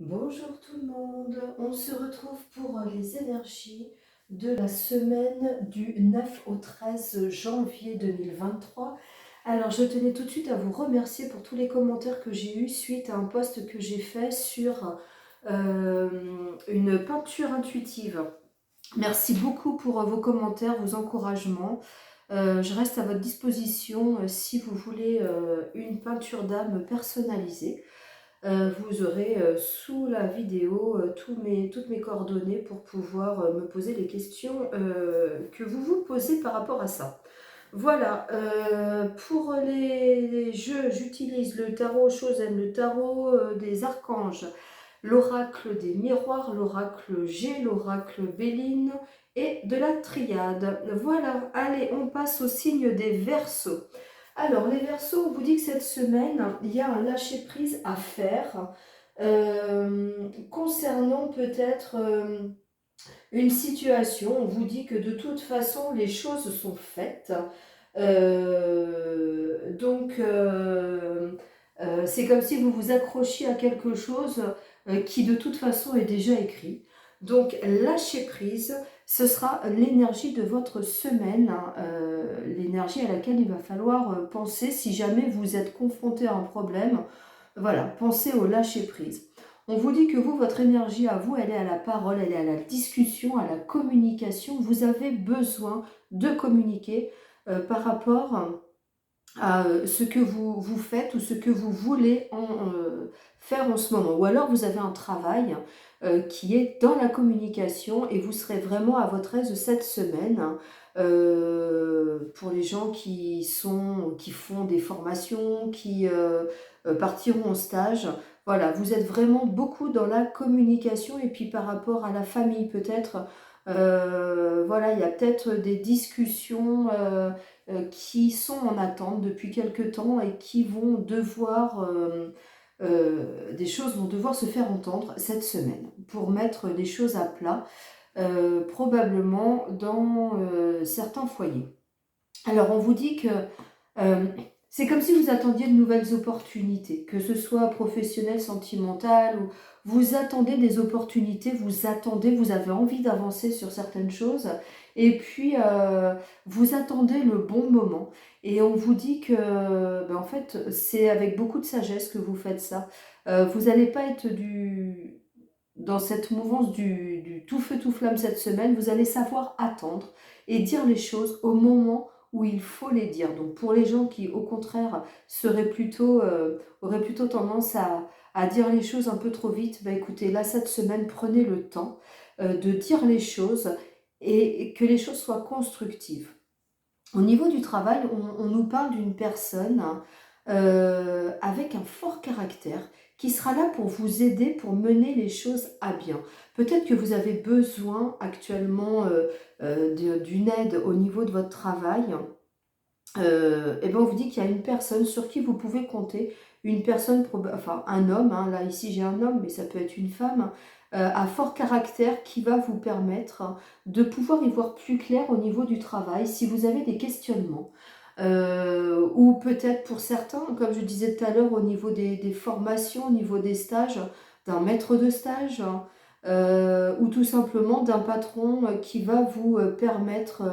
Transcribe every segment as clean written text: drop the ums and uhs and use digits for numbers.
Bonjour tout le monde, on se retrouve pour les énergies de la semaine du 9 au 13 janvier 2023. Alors je tenais tout de suite à vous remercier pour tous les commentaires que j'ai eus suite à un post que j'ai fait sur une peinture intuitive. Merci beaucoup pour vos commentaires, vos encouragements. Je reste à votre disposition si vous voulez une peinture d'âme personnalisée. Vous aurez sous la vidéo toutes mes coordonnées pour pouvoir me poser les questions que vous vous posez par rapport à ça. Voilà, pour les jeux, j'utilise le tarot Chosen, le tarot des archanges, l'oracle des miroirs, l'oracle G, l'oracle Béline et de la triade. Voilà, allez, on passe au signe des Verseaux. Alors, les Verseaux, on vous dit que cette semaine, il y a un lâcher-prise à faire concernant peut-être une situation. On vous dit que de toute façon, les choses sont faites. C'est comme si vous vous accrochiez à quelque chose qui de toute façon est déjà écrit. Donc, lâcher prise, ce sera l'énergie de votre semaine, hein, l'énergie à laquelle il va falloir penser si jamais vous êtes confronté à un problème. Voilà, pensez au lâcher prise. On vous dit que vous, votre énergie à vous, elle est à la parole, elle est à la discussion, à la communication. Vous avez besoin de communiquer par rapport à ce que vous faites ou ce que vous voulez faire en ce moment. Ou alors vous avez un travail qui est dans la communication et vous serez vraiment à votre aise cette semaine. Pour les gens qui font des formations, qui partiront en stage. Voilà, vous êtes vraiment beaucoup dans la communication et puis par rapport à la famille peut-être. Voilà, il y a peut-être des discussions qui sont en attente depuis quelque temps et qui vont devoir, des choses vont devoir se faire entendre cette semaine pour mettre les choses à plat, probablement dans certains foyers. Alors on vous dit que euh, c'est comme si vous attendiez de nouvelles opportunités, que ce soit professionnelles, sentimentales, ou vous attendez des opportunités, vous avez envie d'avancer sur certaines choses, et puis vous attendez le bon moment. Et on vous dit que, ben, en fait, c'est avec beaucoup de sagesse que vous faites ça. Vous n'allez pas être dans cette mouvance du tout feu tout flamme cette semaine, vous allez savoir attendre et dire les choses au moment où il faut les dire. Donc pour les gens qui au contraire auraient plutôt tendance à dire les choses un peu trop vite, bah écoutez, là cette semaine, prenez le temps de dire les choses et que les choses soient constructives. Au niveau du travail, on nous parle d'une personne avec un fort caractère qui sera là pour vous aider, pour mener les choses à bien. Peut-être que vous avez besoin actuellement d'une aide au niveau de votre travail. Et ben on vous dit qu'il y a une personne sur qui vous pouvez compter, une personne, enfin un homme, hein, là ici j'ai un homme, mais ça peut être une femme, à fort caractère qui va vous permettre de pouvoir y voir plus clair au niveau du travail si vous avez des questionnements. Ou peut-être pour certains, comme je disais tout à l'heure, au niveau des formations, au niveau des stages, d'un maître de stage, ou tout simplement d'un patron qui va vous permettre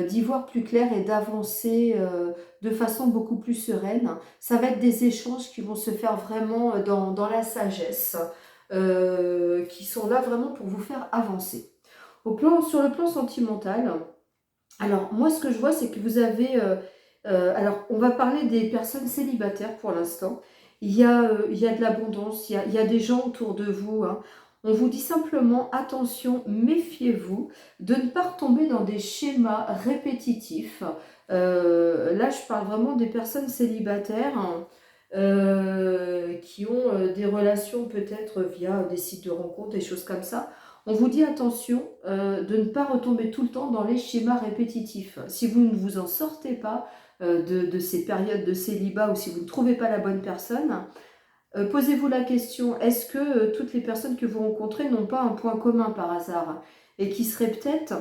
d'y voir plus clair et d'avancer de façon beaucoup plus sereine. Ça va être des échanges qui vont se faire vraiment dans la sagesse, qui sont là vraiment pour vous faire avancer. Sur le plan sentimental, alors moi ce que je vois c'est que vous avez... alors on va parler des personnes célibataires pour l'instant. Il y a de l'abondance, il y a des gens autour de vous, hein. On vous dit simplement attention, méfiez-vous de ne pas retomber dans des schémas répétitifs. Là, je parle vraiment des personnes célibataires, hein, qui ont des relations peut-être via des sites de rencontres, des choses comme ça. On vous dit attention de ne pas retomber tout le temps dans les schémas répétitifs. Si vous ne vous en sortez pas de ces périodes de célibat ou si vous ne trouvez pas la bonne personne, posez-vous la question, est-ce que toutes les personnes que vous rencontrez n'ont pas un point commun par hasard et qui seraient peut-être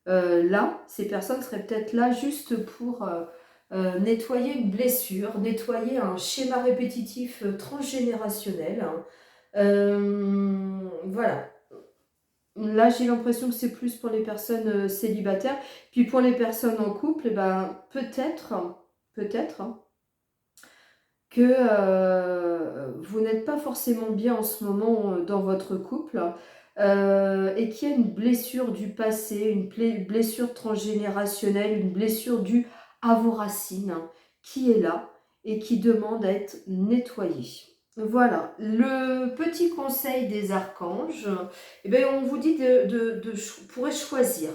là, ces personnes seraient peut-être là juste pour nettoyer une blessure, nettoyer un schéma répétitif transgénérationnel, hein, Voilà. Là, j'ai l'impression que c'est plus pour les personnes célibataires. Puis pour les personnes en couple, eh ben, peut-être, hein, que vous n'êtes pas forcément bien en ce moment dans votre couple et qu'il y a une blessure du passé, une blessure transgénérationnelle, une blessure due à vos racines qui est là et qui demande à être nettoyée. Voilà, le petit conseil des archanges, eh bien, on vous dit pour choisir,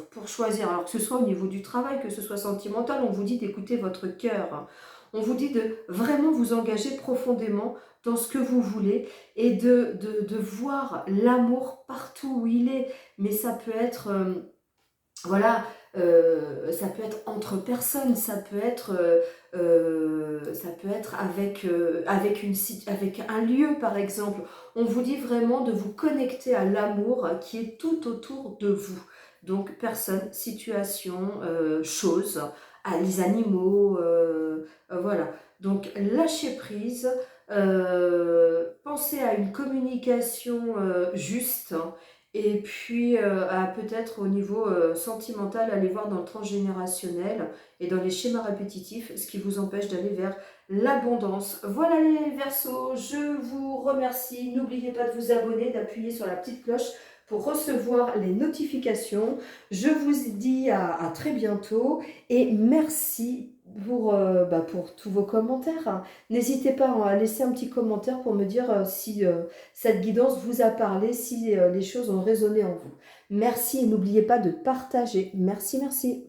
alors que ce soit au niveau du travail, que ce soit sentimental, on vous dit d'écouter votre cœur. On vous dit de vraiment vous engager profondément dans ce que vous voulez et de voir l'amour partout où il est. Mais ça peut être, voilà, ça peut être entre personnes, ça peut être avec un lieu par exemple. On vous dit vraiment de vous connecter à l'amour qui est tout autour de vous. Donc personne, situation, choses, les animaux, voilà. Donc lâchez prise, pensez à une communication juste, hein, et puis, peut-être au niveau sentimental, aller voir dans le transgénérationnel et dans les schémas répétitifs, ce qui vous empêche d'aller vers l'abondance. Voilà les Verseaux, je vous remercie. N'oubliez pas de vous abonner, d'appuyer sur la petite cloche pour recevoir les notifications. Je vous dis à très bientôt et merci pour tous vos commentaires. N'hésitez pas à laisser un petit commentaire pour me dire si cette guidance vous a parlé, si les choses ont résonné en vous. Merci et n'oubliez pas de partager. Merci, merci.